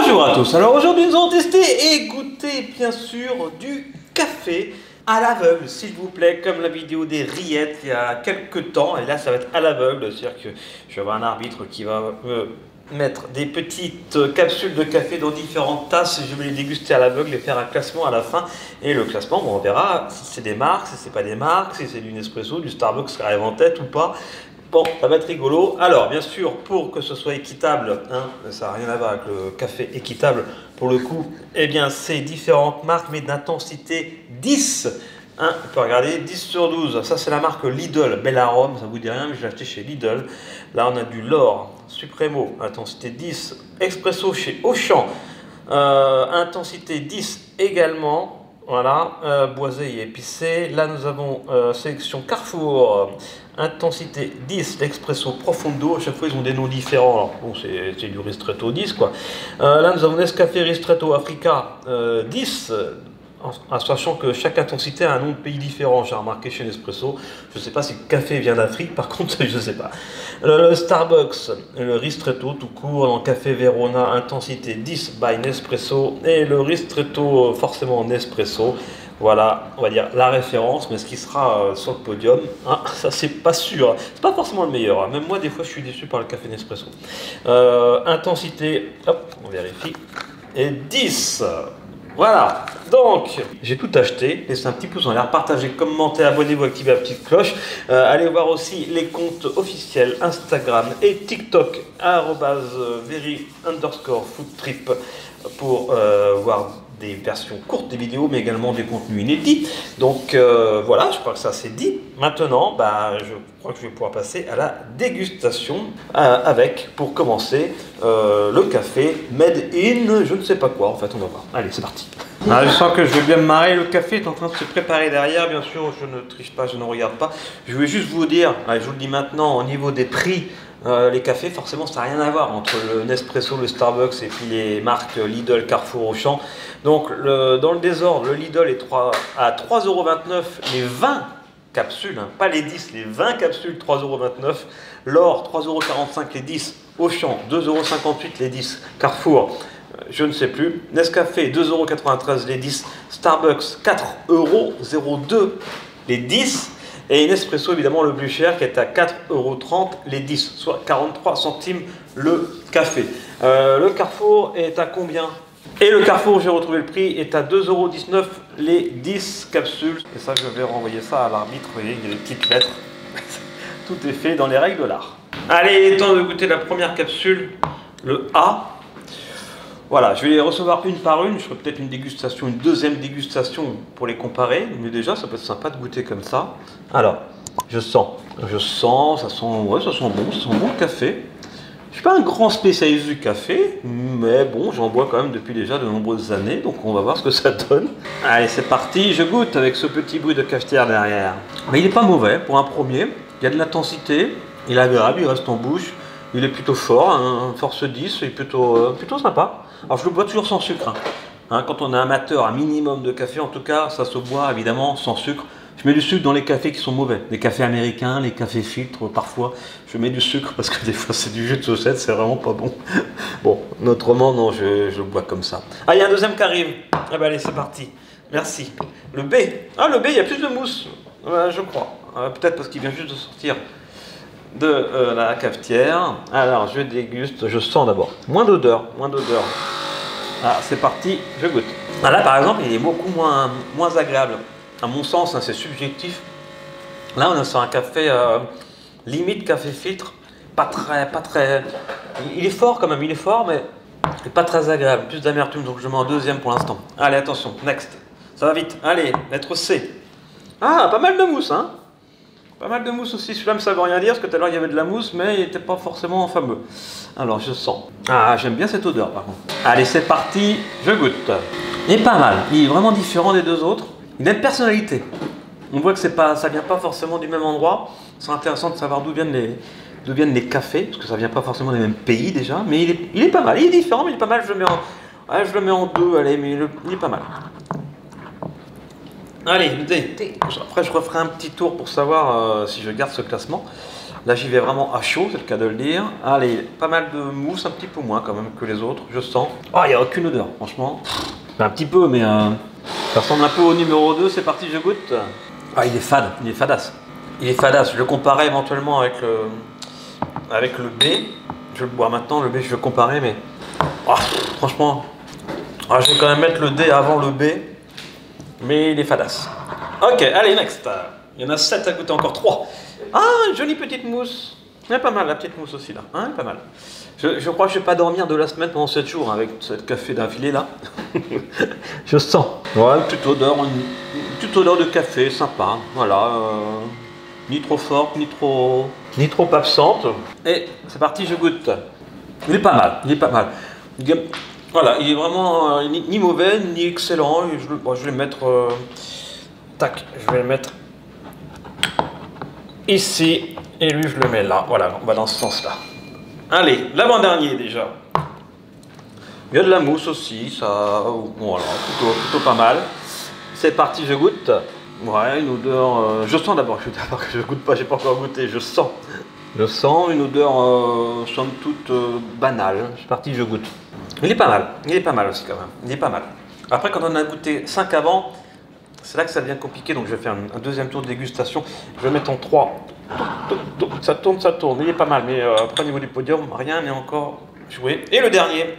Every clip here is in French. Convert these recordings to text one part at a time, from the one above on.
Bonjour à tous, alors aujourd'hui nous allons tester et goûter bien sûr du café à l'aveugle, s'il vous plaît, comme la vidéo des rillettes il y a quelques temps, et là ça va être à l'aveugle, c'est-à-dire que je vais avoir un arbitre qui va me mettre des petites capsules de café dans différentes tasses, je vais les déguster à l'aveugle et faire un classement à la fin, et le classement, bon, on verra si c'est des marques, si c'est pas des marques, si c'est du Nespresso, du Starbucks qui arrive en tête ou pas. Bon, ça va être rigolo. Alors, bien sûr, pour que ce soit équitable, hein, ça n'a rien à voir avec le café équitable, pour le coup, eh bien, c'est différentes marques, mais d'intensité 10. Hein, on peut regarder 10 sur 12. Ça, c'est la marque Lidl. Bel arôme, ça vous dit rien, mais je l'ai acheté chez Lidl. Là, on a du L'Or, Supremo, intensité 10. Expresso chez Auchan, intensité 10 également. Voilà, boisé et épicé. Là, nous avons sélection Carrefour, intensité 10, l'Expresso Profondo. À chaque fois, ils ont des noms différents. Alors, bon, c'est du Ristretto 10, quoi. Là, nous avons Nescafé Ristretto Africa 10, en sachant que chaque intensité a un nom de pays différent. J'ai remarqué chez Nespresso. Je ne sais pas si le café vient d'Afrique, par contre, je ne sais pas. Le Starbucks, le Ristretto tout court, en café Verona, intensité 10 by Nespresso, et le Ristretto forcément Nespresso. Voilà, on va dire la référence, mais ce qui sera sur le podium, hein, ça c'est pas sûr. C'est pas forcément le meilleur, hein. Même moi, des fois, je suis déçu par le café Nespresso. Intensité, hop, on vérifie, et 10. Voilà, donc j'ai tout acheté, laissez un petit pouce en l'air, partagez, commentez, abonnez-vous, activez la petite cloche. Allez voir aussi les comptes officiels Instagram et TikTok, @very_foodtrip pour voir des versions courtes des vidéos, mais également des contenus inédits. Donc voilà, je crois que ça c'est dit. Maintenant, je crois que je vais pouvoir passer à la dégustation avec, pour commencer, le café Made in je ne sais pas quoi. En fait, on va voir. Allez, c'est parti. Je sens que je vais bien me marrer. Le café est en train de se préparer derrière. Bien sûr, je ne triche pas, je ne regarde pas. Je vais juste vous dire, je vous le dis maintenant, au niveau des prix, les cafés, forcément, ça n'a rien à voir entre le Nespresso, le Starbucks et puis les marques Lidl, Carrefour, Auchan. Donc, dans le désordre, le Lidl est à 3,29 € les 20 capsules, hein, pas les 10, les 20 capsules, 3,29 €. L'Or, 3,45 € les 10. Auchan, 2,58 € les 10. Carrefour, je ne sais plus. Nescafé, 2,93 € les 10. Starbucks, 4,02 € les 10. Et Nespresso, évidemment, le plus cher, qui est à 4,30 € les 10, soit 43 centimes le café. Le Carrefour est à combien? Et le Carrefour, j'ai retrouvé le prix, est à 2,19 € les 10 capsules. Et ça, je vais renvoyer ça à l'arbitre. Vous voyez, il y a des petites lettres. Tout est fait dans les règles de l'art. Allez, il est temps de goûter la première capsule, le A. Voilà, je vais les recevoir une par une. Je ferai peut-être une dégustation, une deuxième dégustation pour les comparer. Mais déjà, ça peut être sympa de goûter comme ça. Alors, je sens, ça sent, ouais, ça sent bon le café. Je ne suis pas un grand spécialiste du café, mais bon, j'en bois quand même depuis déjà de nombreuses années, donc on va voir ce que ça donne. Allez, c'est parti, je goûte avec ce petit bruit de cafetière derrière. Mais il n'est pas mauvais pour un premier. Il y a de l'intensité, il est agréable, il reste en bouche. Il est plutôt fort, hein, force 10, il est plutôt sympa. Alors je le bois toujours sans sucre. Hein, quand on est amateur, un minimum de café, en tout cas, ça se boit évidemment sans sucre. Je mets du sucre dans les cafés qui sont mauvais. Les cafés américains, les cafés filtres, parfois, je mets du sucre parce que des fois c'est du jus de saucette, c'est vraiment pas bon. Bon, autrement, non, je le bois comme ça. Ah, il y a un deuxième qui arrive. Ah bah allez, c'est parti. Merci. Le B. Ah, le B, il y a plus de mousse, je crois. Peut-être parce qu'il vient juste de sortir de la cafetière. Alors je déguste, je sens d'abord. Moins d'odeur. Ah, c'est parti, je goûte. Ah, là par exemple, il est beaucoup moins agréable. À mon sens, hein, c'est subjectif. Là, on est sur un café limite café filtre. Pas très. Il est fort quand même, il est fort, mais pas très agréable. Plus d'amertume, donc je mets en deuxième pour l'instant. Allez, attention, next. Ça va vite. Allez, lettre C. Ah, pas mal de mousse, hein. Pas mal de mousse aussi, celui-là ça ne veut rien dire, parce que tout à l'heure il y avait de la mousse, mais il n'était pas forcément fameux. Alors je sens. Ah, j'aime bien cette odeur par contre. Allez, c'est parti, je goûte. Il est pas mal, il est vraiment différent des deux autres. Il a une personnalité. On voit que ça ne vient pas forcément du même endroit. C'est intéressant de savoir d'où viennent les cafés, parce que ça ne vient pas forcément des mêmes pays déjà. Mais il est pas mal, il est différent, mais il est pas mal. Je le mets en deux, allez, mais il est pas mal. Allez, le D. Après, je referai un petit tour pour savoir si je garde ce classement. Là j'y vais vraiment à chaud, c'est le cas de le dire. Allez, pas mal de mousse, un petit peu moins quand même que les autres, je sens. Oh, il n'y a aucune odeur, franchement. Un petit peu, mais ça ressemble un peu au numéro 2, c'est parti, je goûte. Ah, il est fade, il est fadasse. Il est fadasse, je le comparais éventuellement avec le B. Je vais le boire maintenant, le B je vais le comparer, mais oh, franchement, je vais quand même mettre le D avant le B, mais il est fadasse. Ok, allez, next. Il y en a 7 à goûter, encore 3. Ah, une jolie petite mousse. Elle est pas mal, la petite mousse aussi là, hein, pas mal. Je crois que je vais pas dormir de la semaine pendant 7 jours avec ce café d'affilée là. Je sens. Ouais, une petite odeur de café, sympa. Voilà. Ni trop forte, ni trop absente. Et c'est parti, je goûte. Il est pas mal, il est pas mal. Voilà, il est vraiment ni mauvais, ni excellent. Et je vais le mettre. Tac, je vais le mettre ici. Et lui, je le mets là. Voilà, on va dans ce sens-là. Allez, l'avant-dernier déjà. Il y a de la mousse aussi, ça. Voilà, plutôt pas mal. C'est parti, je goûte. Ouais, une odeur. Je sens d'abord que je goûte pas, j'ai pas encore goûté, je sens. Je sens une odeur somme toute banale. C'est parti, je goûte. Il est pas mal aussi quand même. Il est pas mal. Après, quand on a goûté 5 avant, c'est là que ça devient compliqué, donc je vais faire un deuxième tour de dégustation. Je vais mettre en 3. Ça tourne. Il est pas mal, mais après au niveau du podium, rien n'est encore joué. Et le dernier,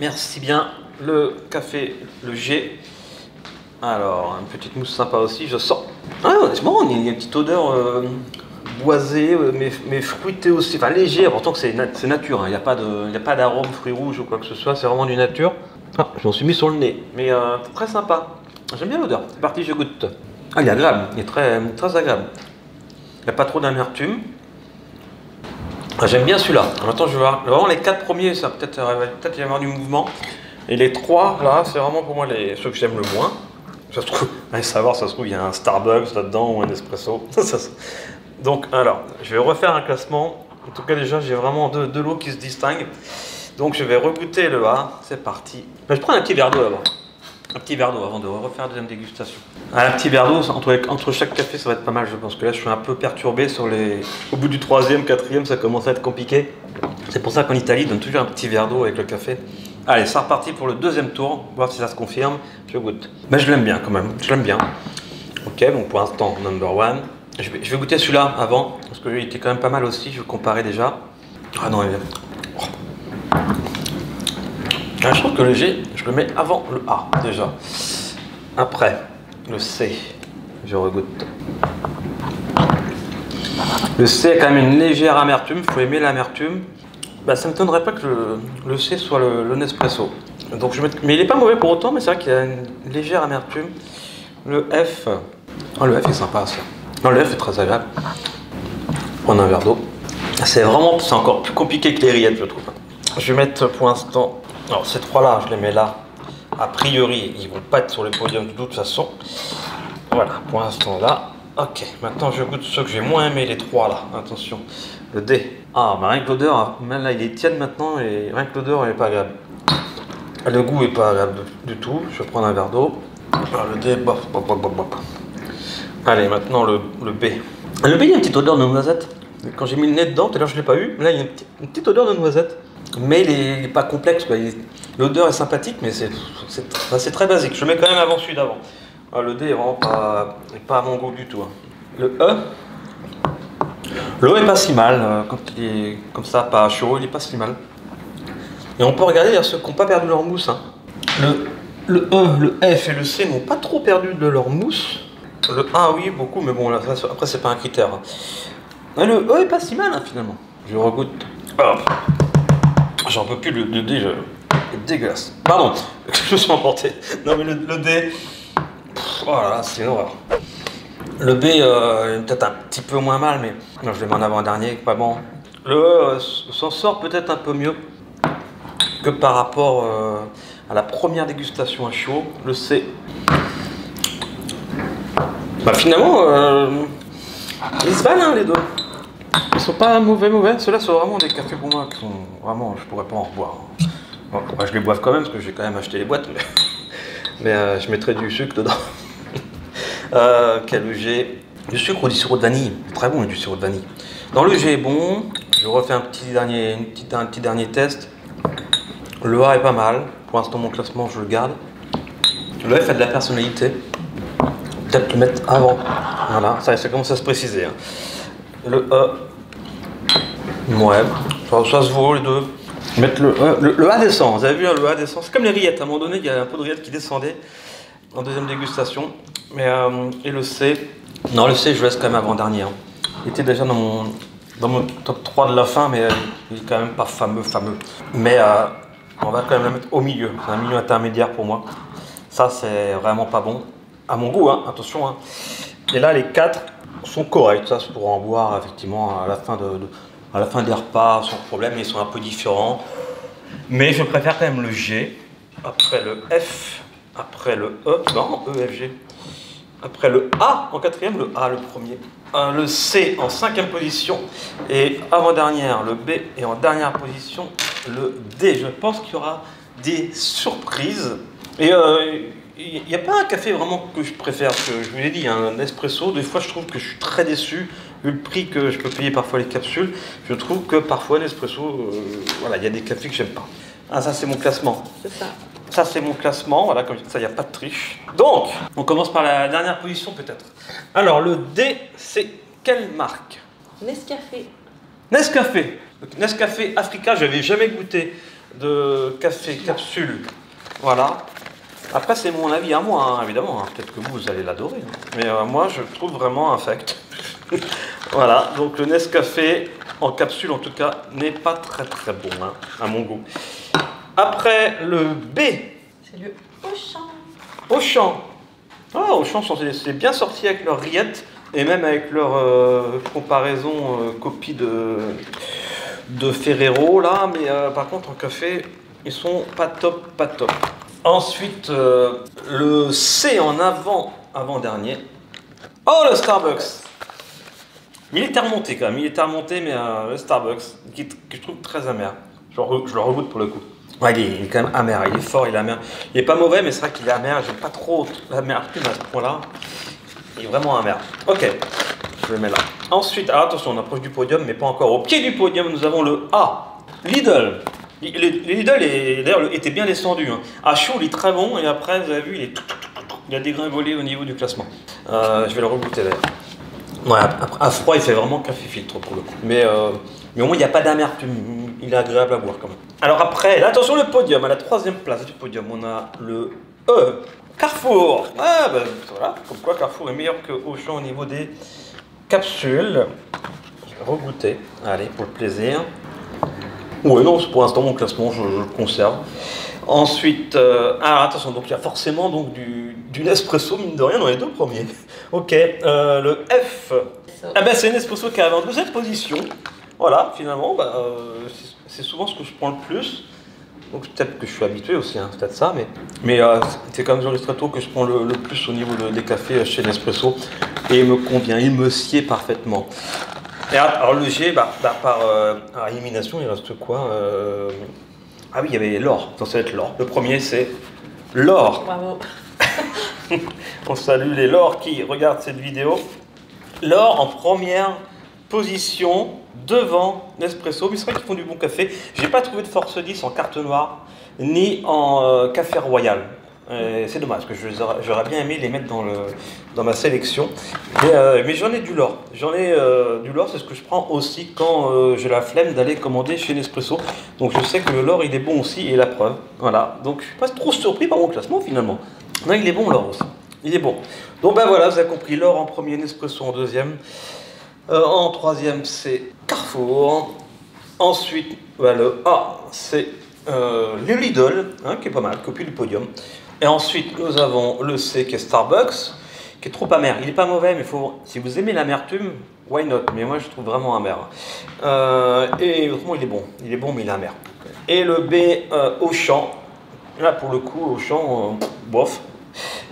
merci bien, le café, le G. Alors, une petite mousse sympa aussi, je sens. Ah, honnêtement, il y a une petite odeur boisée, mais fruitée aussi, enfin légère, pourtant que c'est nature, hein. Il n'y a pas d'arôme fruits rouges ou quoi que ce soit, c'est vraiment du nature. Ah, je m'en suis mis sur le nez, mais très sympa. J'aime bien l'odeur. C'est parti, je goûte. Ah, il est agréable, il est très agréable. Il n'y a pas trop d'amertume. Ah, j'aime bien celui-là. Maintenant, je vais voir vraiment les 4 premiers, ça peut-être y avoir du mouvement. Et les 3, là, c'est vraiment pour moi ceux que j'aime le moins. Ça se trouve, allez savoir, ça se trouve, il y a un Starbucks là-dedans ou un espresso. Donc, alors, je vais refaire un classement. En tout cas, déjà, j'ai vraiment deux lots qui se distinguent. Donc, je vais regoûter le A. C'est parti. Mais je prends un petit verre d'eau avant. Un petit verre d'eau avant de refaire la deuxième dégustation. Un petit verre d'eau, entre chaque café, ça va être pas mal, je pense. Que là, je suis un peu perturbé au bout du 3e, 4e, ça commence à être compliqué. C'est pour ça qu'en Italie, ils donnent toujours un petit verre d'eau avec le café. Allez, c'est reparti pour le deuxième tour, voir si ça se confirme. Je goûte. Mais je l'aime bien quand même, je l'aime bien. Ok, donc pour l'instant, number 1. Je vais goûter celui-là avant, parce que lui, il était quand même pas mal aussi, je vais comparer déjà. Ah non, il est... Ah, je trouve que le G, je le mets avant le A, déjà. Après, le C, je regoute. Le C a quand même une légère amertume, il faut aimer l'amertume. Bah, ça ne m'étonnerait pas que le C soit le Nespresso. Donc mais il n'est pas mauvais pour autant, mais c'est vrai qu'il y a une légère amertume. Le F, oh, le F est sympa ça. Non, le F est très agréable. Prendre un verre d'eau. C'est encore plus compliqué que les rillettes, je trouve. Je vais mettre pour l'instant, alors ces 3-là, je les mets là. A priori, ils vont pas être sur le podium de toute façon. Voilà, pour l'instant là. Ok, maintenant je goûte ceux que j'ai moins aimé, les 3 là. Attention, le D. Ah, bah rien que l'odeur, même là il est tiède maintenant et rien que l'odeur elle est pas agréable. Le goût est pas agréable du tout. Je vais prendre un verre d'eau. Le D, bof. Allez, maintenant le B. Le B, il y a une petite odeur de noisette. Quand j'ai mis le nez dedans, tout à l'heure je l'ai pas eu, mais là il y a une petite odeur de noisette. Mais il n'est pas complexe, l'odeur est sympathique, mais c'est très basique. Je le mets quand même avant celui d'avant. Ah, le D est vraiment pas à mon goût du tout. Hein. Le E est pas si mal, quand il est comme ça, pas à chaud, il est pas si mal. Et on peut regarder ceux qui n'ont pas perdu leur mousse. Hein. Le E, le F et le C n'ont pas trop perdu de leur mousse. Le A, oui, beaucoup, mais bon, là, après, c'est pas un critère. Hein. Le E est pas si mal, hein, finalement. Je regoute. Oh. J'en peux plus, le D, c'est dégueulasse. Pardon, je me suis emporté. Non, mais le D, oh là là, c'est une horreur. Le B est peut-être un petit peu moins mal, mais non, je l'ai mis en avant-dernier, pas bon. Le E s'en sort peut-être un peu mieux que par rapport à la première dégustation à chaud. Le C, bah finalement, ils se valent, hein, les deux. Ils sont pas mauvais. Ceux-là sont vraiment des cafés pour moi qui sont vraiment, je pourrais pas en reboire. Bon, bah, je les boive quand même parce que j'ai quand même acheté les boîtes, mais je mettrai du sucre dedans. Quel G, du sucre ou du sirop de vanille, très bon du sirop de vanille. Dans le G est bon. Je refais un petit dernier test. Le A est pas mal. Pour l'instant, mon classement, je le garde. Le F a de la personnalité. Peut-être le mettre avant. Voilà, ça commence à se préciser. Hein. Le E. Ouais, ça se vaut les deux. Mettre le E. Le A descend. Vous avez vu, hein, le A descend. C'est comme les rillettes. À un moment donné, il y a un peu de rillettes qui descendaient en deuxième dégustation. Mais, et le C. Non, le C, je laisse quand même avant-dernier. Hein. Il était déjà dans mon top 3 de la fin, mais il est quand même pas fameux. Mais on va quand même le mettre au milieu. C'est un milieu intermédiaire pour moi. Ça, c'est vraiment pas bon. À mon goût, hein, attention. Hein. Et là, les 4 sont corrects. Ça, c'est pour en boire, effectivement, à la fin des repas, sans problème. Ils sont un peu différents. Mais je préfère quand même le G. Après le F. Après le E. Non, E, F, G. Après le A en quatrième, le A le premier. Le C en cinquième position. Et avant-dernière, le B. Et en dernière position, le D. Je pense qu'il y aura des surprises. Et il n'y a pas un café vraiment que je préfère. Parce que je vous l'ai dit, un espresso, des fois je trouve que je suis très déçu. Vu le prix que je peux payer parfois les capsules, je trouve que parfois l'espresso, voilà, il y a des cafés que j'aime pas. Ah, ça c'est mon classement. C'est ça. Ça, c'est mon classement. Voilà, comme ça, il n'y a pas de triche. Donc, on commence par la dernière position, peut-être. Alors, le D, c'est quelle marque? Nescafé. Nescafé. Donc, Nescafé Africa, je n'avais jamais goûté de café capsule. Voilà. Après, c'est mon avis à moi, hein, évidemment. Hein. Peut-être que vous allez l'adorer. Hein. Mais moi, je le trouve vraiment infect. Voilà. Donc, le Nescafé, en capsule, en tout cas, n'est pas très très bon, hein, à mon goût. Après le B. C'est le Auchan. Auchan. Ah, Auchan, c'est bien sorti avec leurs rillettes et même avec leur comparaison copie de Ferrero là. Mais par contre en café, ils sont pas top. Ensuite, le C en avant-dernier. Oh, le Starbucks. Il était remonté quand même. Il était remonté, mais le Starbucks, que je trouve très amer. Je le regoute pour le coup. Ouais, il est quand même amer, il est fort, il est amer. Il est pas mauvais, mais c'est vrai qu'il est amer. J'aime pas trop l'amertume à ce point-là. Il est vraiment amer. Ok, je le mets là. Ensuite, alors attention, on approche du podium, mais pas encore. Au pied du podium, nous avons le A. Lidl. Lidl, d'ailleurs, était bien descendu. Hein. À chaud, il est très bon, et après, vous avez vu, il a dégringolé au niveau du classement. Je vais le regoûter d'ailleurs. Ouais, à froid, il fait vraiment café filtre pour le coup. Mais au moins, il n'y a pas d'amertume. Il est agréable à boire quand même. Alors après, là, attention, le podium. À la troisième place du podium, on a le E. Carrefour. Ah, ben voilà. Comme quoi, Carrefour est meilleur que Auchan au niveau des capsules. Je vais regoûter. Allez, pour le plaisir. Ouais, non, pour l'instant, mon classement, je le conserve. Ensuite, alors attention, donc il y a forcément donc, du Nespresso, mine de rien, dans les deux premiers. Ok, le F. Ah ben, c'est un Nespresso qui arrive en 12e position. Voilà, finalement, bah, c'est souvent ce que je prends le plus. Donc peut-être que je suis habitué aussi, hein, c'est peut-être ça, mais c'est quand même sur les ristretto que je prends le plus au niveau des cafés chez Nespresso. Et il me convient, il me sied parfaitement. Et alors le G, par élimination, il reste quoi Ah oui, il y avait l'or, ça va être l'or. Le premier, c'est l'or. Bravo. On salue les Lors qui regardent cette vidéo. L'or en première position devant Nespresso. Mais c'est vrai qu'ils font du bon café. J'ai pas trouvé de Force 10 en carte noire ni en café royal. C'est dommage parce que j'aurais bien aimé les mettre dans ma sélection. Mais j'en ai du L'or. J'en ai du L'or, c'est ce que je prends aussi quand j'ai la flemme d'aller commander chez Nespresso. Donc je sais que le L'or il est bon aussi et la preuve. Voilà. Donc je suis pas trop surpris par mon classement finalement. Non, il est bon l'or aussi. Il est bon. Donc ben voilà, vous avez compris, l'or en premier, Nespresso en deuxième. En troisième, c'est Carrefour. Ensuite, ben, le A, c'est le Lidl, hein, qui est pas mal, copie du podium. Et ensuite, nous avons le C, qui est Starbucks, qui est trop amer. Il n'est pas mauvais, mais si vous aimez l'amertume, why not? Mais moi, je trouve vraiment amer. Et autrement, il est bon. Il est bon, mais il est amer. Et le B, Auchan. Là, pour le coup, Auchan, bof.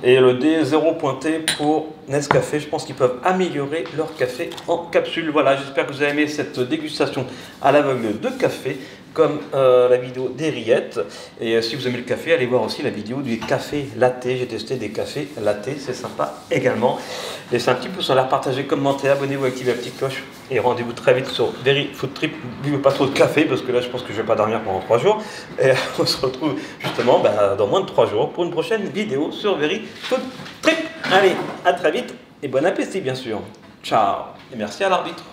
Et le D, 0 pointé pour Nescafé. Je pense qu'ils peuvent améliorer leur café en capsule. Voilà, j'espère que vous avez aimé cette dégustation à l'aveugle de café. comme la vidéo des rillettes. Et si vous aimez le café, allez voir aussi la vidéo du café latte. J'ai testé des cafés latte, c'est sympa également. Laissez un petit pouce en l'air, partagez, commentez, abonnez-vous, activez la petite cloche. Et rendez-vous très vite sur Very Food Trip. Buvez pas trop de café parce que là je pense que je vais pas dormir pendant 3 jours. Et on se retrouve justement dans moins de 3 jours pour une prochaine vidéo sur Very Food Trip. Allez, à très vite et bon appétit bien sûr. Ciao et merci à l'arbitre.